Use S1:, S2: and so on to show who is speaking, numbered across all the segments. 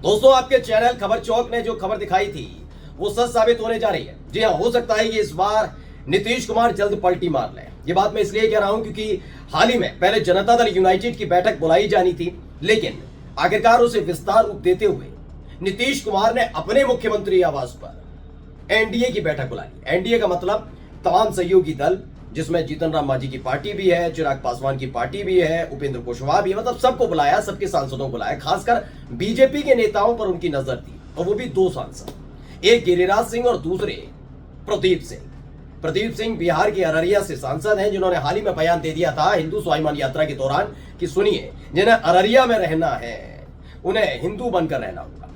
S1: दोस्तों, आपके चैनल खबर चौक ने जो खबर दिखाई थी वो सच साबित होने जा रही है। जी हाँ, हो सकता है कि इस बार नीतीश कुमार जल्द पलटी मार लें। ये बात मैं इसलिए कह रहा हूं क्योंकि हाल ही में पहले जनता दल यूनाइटेड की बैठक बुलाई जानी थी, लेकिन आखिरकार उसे विस्तार रूप देते हुए नीतीश कुमार ने अपने मुख्यमंत्री आवास पर एनडीए की बैठक बुला ली। एनडीए का मतलब तमाम सहयोगी दल, जिसमें जीतन राम मांझी की पार्टी भी है, चिराग पासवान की पार्टी भी है, उपेंद्र कुशवाहा भी है, मतलब सबको बुलाया, सबके सांसदों को बुलाया। खासकर बीजेपी के नेताओं पर उनकी नजर थी, और वो भी दो सांसद, एक गिरिराज सिंह और दूसरे प्रदीप सिंह। प्रदीप सिंह बिहार के अररिया से सांसद हैं, जिन्होंने हाल ही में बयान दे दिया था हिंदू स्वाभिमान यात्रा के दौरान कि सुनिए, जिन्हें अररिया में रहना है उन्हें हिंदू बनकर रहना होगा।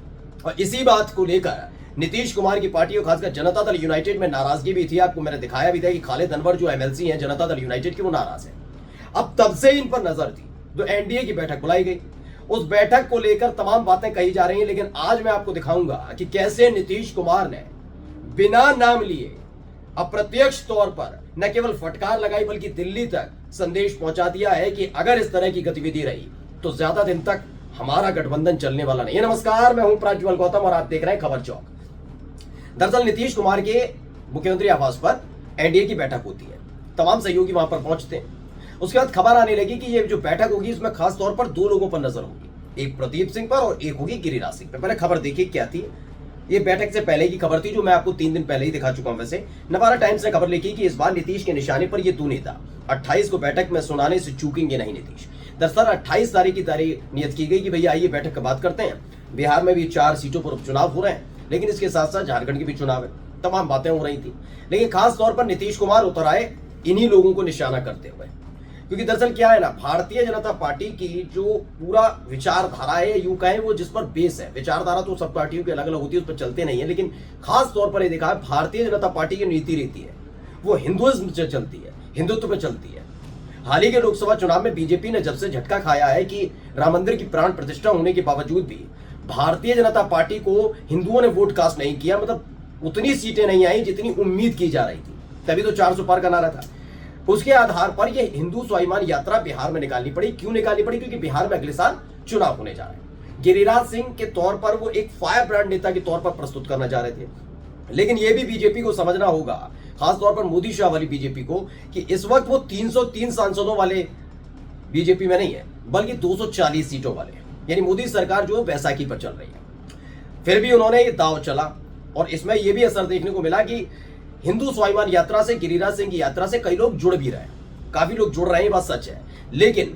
S1: और इसी बात को लेकर नीतीश कुमार की पार्टी और खासकर जनता दल यूनाइटेड में नाराजगी भी थी। आपको मैंने दिखाया भी था कि खालिद अनवर जो एमएलसी हैं जनता दल यूनाइटेड की, वो नाराज है। अब तब से इन पर नजर थी, तो एनडीए की बैठक बुलाई गई। उस बैठक को लेकर तमाम बातें कही जा रही हैं, लेकिन आज मैं आपको दिखाऊंगा कि कैसे नीतीश कुमार ने बिना नाम लिए अप्रत्यक्ष तौर पर न केवल फटकार लगाई बल्कि दिल्ली तक संदेश पहुंचा दिया है कि अगर इस तरह की गतिविधि रही तो ज्यादा दिन तक हमारा गठबंधन चलने वाला नहीं है। नमस्कार, मैं हूं प्राज्वल गौतम और आप देख रहे हैं खबर चौक। दरअसल नीतीश कुमार के मुख्यमंत्री आवास पर एनडीए की बैठक होती है, तमाम सहयोगी वहां पर पहुंचते हैं। उसके बाद खबर आने लगी कि ये जो बैठक होगी इसमें खास तौर पर दो लोगों पर नजर होगी, एक प्रदीप सिंह पर और एक होगी गिरिराज सिंह पर। पहले खबर देखिए क्या थी। ये बैठक से पहले की खबर थी, जो मैं आपको 3 दिन पहले ही दिखा चुका हूं। वैसे नवारा टाइम्स ने खबर लिखी कि इस बार नीतीश के निशाने पर ये दो नेता 28 को बैठक में सुनाने से चूकेंगे नहीं नीतीश। दरअसल 28 तारीख की तारीख नियत की गई कि भैया आइए बैठक का बात करते हैं। बिहार में भी 4 सीटों पर उपचुनाव हो रहे हैं, लेकिन इसके साथ साथ झारखंड की भी चुनाव है। तमाम बातें हो रही थी, लेकिन खास तौर पर नीतीश कुमार उतर आए इन्हीं लोगों को निशाना करते हुए। क्योंकि दरअसल क्या है ना, भारतीय जनता पार्टी की जो पूरा विचारधारा है, यूं कहें वो जिस पर बेस है, विचारधारा तो सब पार्टियों की अलग अलग होती है, उस पर चलते नहीं है, लेकिन खास तौर पर ये देखा है भारतीय जनता पार्टी की नीति रीति है वो हिंदुइज्म से चलती है, हिंदुत्व पे चलती है। हाल ही के लोकसभा चुनाव में बीजेपी ने जब से झटका खाया है कि राम मंदिर की प्राण प्रतिष्ठा होने के बावजूद भी भारतीय जनता पार्टी को हिंदुओं ने वोट कास्ट नहीं किया, मतलब उतनी सीटें नहीं आई जितनी उम्मीद की जा रही थी, तभी तो 400 पार का नारा था। उसके आधार पर यह हिंदू स्वाभिमान यात्रा बिहार में निकालनी पड़ी। क्यों निकालनी पड़ी? क्योंकि बिहार में अगले साल चुनाव होने जा रहे हैं। गिरिराज सिंह के तौर पर वो एक फायर ब्रांड नेता के तौर पर प्रस्तुत करना चाह रहे थे, लेकिन यह भी बीजेपी को समझना होगा, खासतौर पर मोदी शाह वाली बीजेपी को, कि इस वक्त वो 303 सांसदों वाले बीजेपी में नहीं है, बल्कि 240 सीटों वाले, यानी मोदी सरकार जो बैसाखी पर चल रही है। फिर भी उन्होंने ये दाव चला, और इसमें यह भी असर देखने को मिला कि हिंदू स्वाभिमान यात्रा से, गिरिराज सिंह की यात्रा से कई लोग जुड़ भी रहे हैं, काफी लोग जुड़ रहे हैं, बात सच है। लेकिन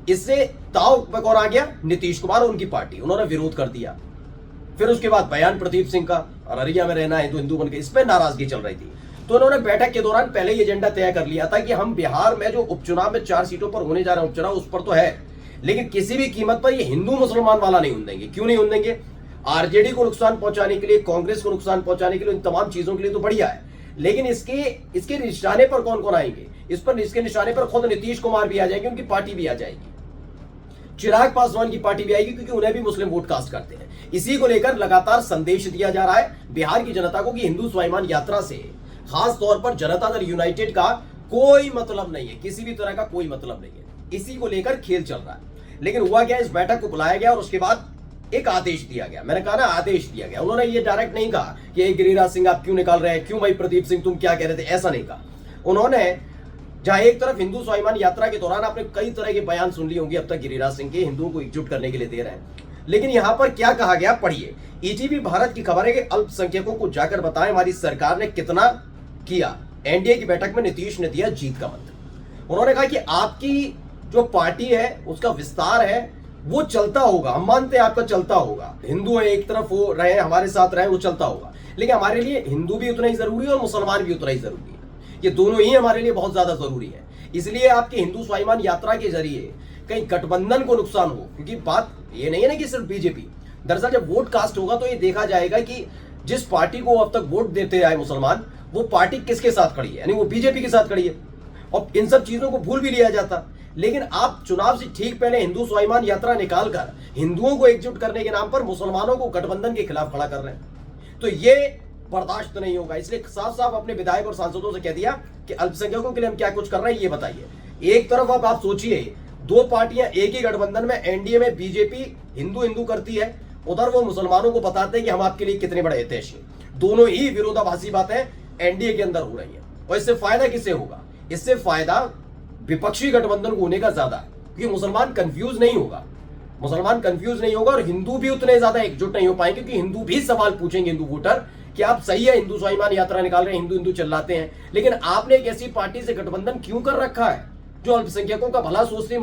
S1: इससे दाव पर कौन आ गया? नीतीश कुमार और उनकी पार्टी, उन्होंने विरोध कर दिया। फिर उसके बाद बयान प्रदीप सिंह का, अररिया में रहना है तो हिंदू बन के, इस पर नाराजगी चल रही थी। तो उन्होंने बैठक के दौरान पहले ही एजेंडा तय कर लिया था कि हम बिहार में जो उपचुनाव में 4 सीटों पर होने जा रहे हैं उपचुनाव, उस पर तो है, लेकिन किसी भी कीमत पर ये हिंदू मुसलमान वाला नहीं होने देंगे। क्यों नहीं होने देंगे? आरजेडी को नुकसान पहुंचाने के लिए, कांग्रेस को नुकसान पहुंचाने के लिए, इन तमाम चीजों के लिए तो बढ़िया है, लेकिन इसके निशाने पर कौन कौन आएंगे? इसके निशाने पर खुद नीतीश कुमार भी आ जाएंगे, उनकी पार्टी भी आ जाएगी, चिराग पासवान की पार्टी भी आएगी, क्योंकि उन्हें भी मुस्लिम वोट कास्ट करते हैं। इसी को लेकर लगातार संदेश दिया जा रहा है बिहार की जनता को कि हिंदू स्वाभिमान यात्रा से खास तौर पर जनता दल यूनाइटेड का कोई मतलब नहीं है, किसी भी तरह का कोई मतलब नहीं है। इसी को लेकर खेल चल रहा है। लेकिन हुआ क्या, इस बैठक को बुलाया गया और उसके बाद एक आदेश दिया गया। मैंने कहा ना, आदेश दिया गया। उन्होंने ये डायरेक्ट नहीं कहा कि गिरिराज सिंह आप क्यों निकाल रहे हैं, क्यों भाई प्रदीप सिंह तुम क्या कह रहे थे, ऐसा नहीं कहा उन्होंने। जहां एक तरफ हिंदू स्वाभिमान यात्रा के दौरान आपने कई तरह के बयान सुन लिए होंगे अब तक गिरिराज सिंह के, हिंदुओं को एकजुट करने के लिए दे रहे हैं, लेकिन यहां पर क्या कहा गया, पढ़िए। ईटीवी भारत की खबर है कि अल्पसंख्यकों को जाकर बताएं हमारी सरकार ने कितना किया। एनडीए की बैठक में नीतीश ने दिया जीत का मंत्र। उन्होंने कहा कि आपकी जो पार्टी है उसका विस्तार है वो चलता होगा, हम मानते हैं आपका चलता होगा, हिंदू एक तरफ हो रहे, हमारे साथ रहे, वो चलता होगा, लेकिन हमारे लिए हिंदू भी उतना ही जरूरी है और मुसलमान भी उतना ही जरूरी है। ये दोनों ही हमारे लिए बहुत ज्यादा जरूरी है। इसलिए आपकी हिंदू स्वाभिमान यात्रा के जरिए कहीं गठबंधन को नुकसान हो, क्योंकि बात ये नहीं है ना कि सिर्फ बीजेपी। दरअसल जब वोट कास्ट होगा तो ये देखा जाएगा कि जिस पार्टी को अब तक वोट देते आए मुसलमान, वो पार्टी किसके साथ खड़ी है, यानी वो बीजेपी के साथ खड़ी है। और इन सब चीजों को भूल भी लिया जाता, लेकिन आप चुनाव से ठीक पहले हिंदू स्वाभिमान यात्रा निकालकर हिंदुओं को एकजुट करने के नाम पर मुसलमानों को गठबंधन के खिलाफ खड़ा कर रहे हैं, तो ये बर्दाश्त नहीं होगा। इसलिए साफ साफ अपने विधायक और सांसदों से कह दिया कि अल्पसंख्यकों के लिए हम क्या कुछ कर रहे हैं ये बताइए। एक तरफ आप सोचिए, दो पार्टियां एक ही गठबंधन में, एनडीए में बीजेपी हिंदू हिंदू करती है, उधर वो मुसलमानों को बताते हैं कि हम आपके लिए कितने बड़े हितैषी हैं। दोनों ही विरोधाभासी बातें एनडीए के अंदर हो रही है। और इससे फायदा किससे होगा? इससे फायदा विपक्षी गठबंधन को होने का ज्यादा है, क्योंकि मुसलमान कंफ्यूज नहीं होगा, मुसलमान कंफ्यूज नहीं होगा और हिंदू भी उतने ज्यादा एकजुट नहीं हो पाएंगे, क्योंकि हिंदू भी सवाल पूछेंगे, हिंदू वोटर, कि आप सही है हिंदू स्वाभिमान यात्रा निकाल रहे हैं, हिंदू हिंदू चिल्लाते हैं, लेकिन आपने एक ऐसी पार्टी से गठबंधन क्यों कर रखा है जो अल्पसंख्यकों का भला सोचती है,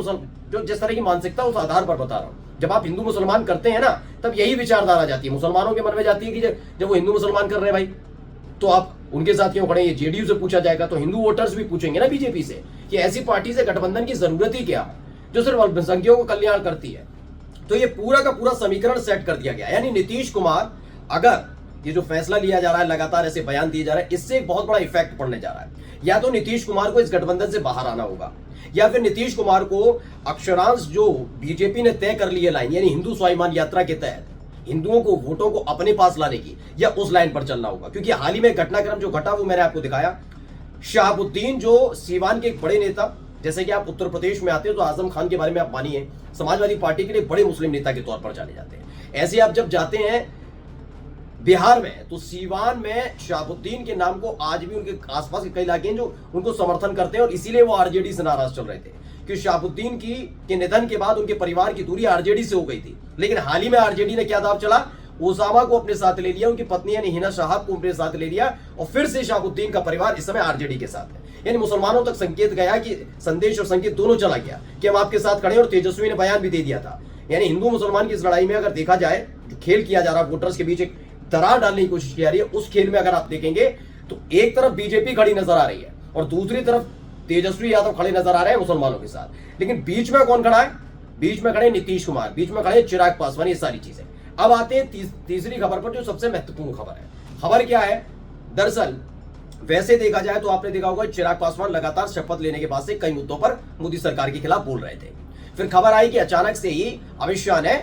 S1: जो जिस तरह की मानसिकता उस आधार पर बता रहा हूं। जब आप हिंदू मुसलमान करते हैं ना, तब यही विचारधारा जाती है मुसलमानों के मन में, जाती है कि जब वो हिंदू मुसलमान कर रहे हैं भाई, तो आप उनके साथ क्यों खड़े? ये जेडीयू से पूछा जाएगा तो हिंदू वोटर्स भी पूछेंगे ना बीजेपी से कि ऐसी पार्टी से गठबंधन की जरूरत ही क्या है जो सिर्फ अल्पसंख्यकों का कल्याण करती है। तो ये पूरा का पूरा समीकरण सेट कर दिया गया। यानी नीतीश कुमार, अगर ये जो फैसला लिया जा रहा है, लगातार ऐसे बयान दिए जा रहे हैं, इससे एक बहुत बड़ा इफेक्ट पड़ने जा रहा है। या तो नीतीश कुमार को इस गठबंधन से बाहर आना होगा, या फिर नीतीश कुमार को अक्षरांश जो बीजेपी ने तय कर ली है लाइन, यानी हिंदू स्वाभिमान यात्रा के तहत हिंदुओं को वोटों को अपने पास लाने की, या उस लाइन पर चलना होगा। क्योंकि हाल ही में घटनाक्रम जो घटा वो मैंने आपको दिखाया। शहाबुद्दीन जो सीवान के एक बड़े नेता, जैसे कि आप उत्तर प्रदेश में आते हो तो आजम खान के बारे में आप मानिए, समाजवादी पार्टी के लिए बड़े मुस्लिम नेता के तौर पर जाने जाते हैं। ऐसे आप जब जाते हैं बिहार में, तो सीवान में शहाबुद्दीन के नाम को आज भी उनके आसपास के कई इलाके हैं जो उनको समर्थन करते हैं, और इसीलिए वो आरजेडी से नाराज चल रहे थे कि शहाबुद्दीन के निधन के बाद उनके परिवार की दूरी आरजेडी से हो गई थी। लेकिन हाल ही में आरजेडी ने क्या दाव चला, ओसामा को अपने साथ ले लिया, उनकी पत्नी यानी हिना साहब को अपने साथ ले लिया, और फिर से शहाबुद्दीन का परिवार इस समय आरजेडी के साथ है। यानी मुसलमानों तक संकेत गया, कि संदेश और संकेत दोनों चला गया कि हम आपके साथ खड़े हैं, और तेजस्वी ने बयान भी दे दिया था। यानी हिंदू मुसलमान की इस लड़ाई में अगर देखा जाए, जो खेल किया जा रहा है, वोटर्स के बीच एक दरार डालने की कोशिश की जा रही है, उस खेल में अगर आप देखेंगे तो एक तरफ बीजेपी खड़ी नजर आ रही है और दूसरी तरफ तेजस्वी यादव खड़े नजर आ रहे हैं मुसलमानों के साथ। लेकिन बीच में कौन खड़ा है? बीच में खड़े नीतीश कुमार, बीच में खड़े चिराग पासवान, ये सारी चीजें। अब आते हैं तीसरी खबर पर, जो सबसे महत्वपूर्ण खबर है। खबर क्या है? दरअसल वैसे देखा जाए तो आपने देखा होगा चिराग पासवान लगातार शपथ लेने के बाद से कई मुद्दों पर मोदी सरकार के खिलाफ बोल रहे थे। फिर खबर आई कि अचानक से ही अमित शाह ने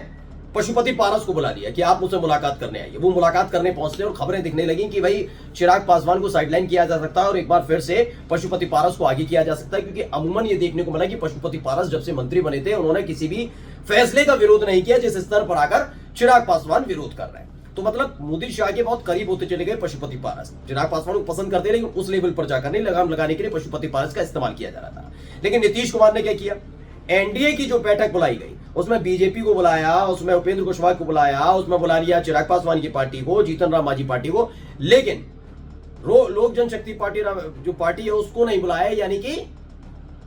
S1: पशुपति पारस को बुला लिया कि आप मुझसे मुलाकात करने आइए। वो मुलाकात करने पहुंचते और खबरें दिखने लगी कि भाई चिराग पासवान को साइडलाइन किया जा सकता है और एक बार फिर से पशुपति पारस को आगे किया जा सकता है, क्योंकि अमूमन ये देखने को मिला कि पशुपति पारस जब से मंत्री बने थे उन्होंने किसी भी फैसले का विरोध नहीं किया जिस स्तर पर आकर चिराग पासवान विरोध कर रहे हैं। तो मतलब मोदी शाह के बहुत करीब होते चले गए पशुपति पारस। चिराग पासवान को पसंद करते, लेकिन उस लेवल पर जाकर नहीं, लगाम लगाने के लिए पशुपति पारस का इस्तेमाल किया जा रहा था। लेकिन नीतीश कुमार ने क्या किया? एनडीए की जो बैठक बुलाई गई उसमें बीजेपी को बुलाया, उसमें उपेंद्र कुशवाहा को बुलाया, उसमें बुला लिया चिराग पासवान की पार्टी को, जीतन राम मांझी पार्टी को, लेकिन लोक जनशक्ति पार्टी जो पार्टी है उसको नहीं बुलाया, यानी कि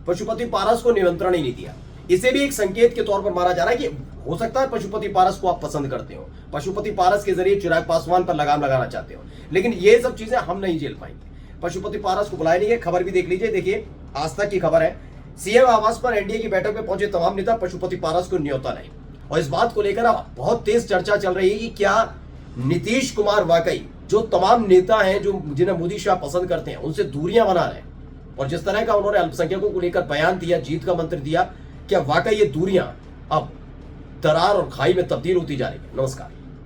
S1: पशुपति पारस को निमंत्रण ही नहीं दिया। इसे भी एक संकेत के तौर पर माना जा रहा है कि हो सकता है पशुपति पारस को आप पसंद करते हो, पशुपति पारस के जरिए चिराग पासवान पर लगाम लगाना चाहते हो, लेकिन ये सब चीजें हम नहीं झेल पाएंगे। पशुपति पारस को बुलाया नहीं है। खबर भी देख लीजिए, देखिए आज तक की खबर है, सीएम आवास पर एनडीए की बैठक में पहुंचे तमाम नेता, पशुपति पारस को न्योता नहीं। और इस बात को लेकर अब बहुत तेज चर्चा चल रही है कि क्या नीतीश कुमार वाकई जो तमाम नेता हैं जो जिन्हें मोदी शाह पसंद करते हैं उनसे दूरियां बना रहे हैं, और जिस तरह का उन्होंने अल्पसंख्यकों को लेकर बयान दिया, जीत का मंत्र दिया, क्या वाकई ये दूरियां अब दरार और खाई में तब्दील होती जा रही है? नमस्कार।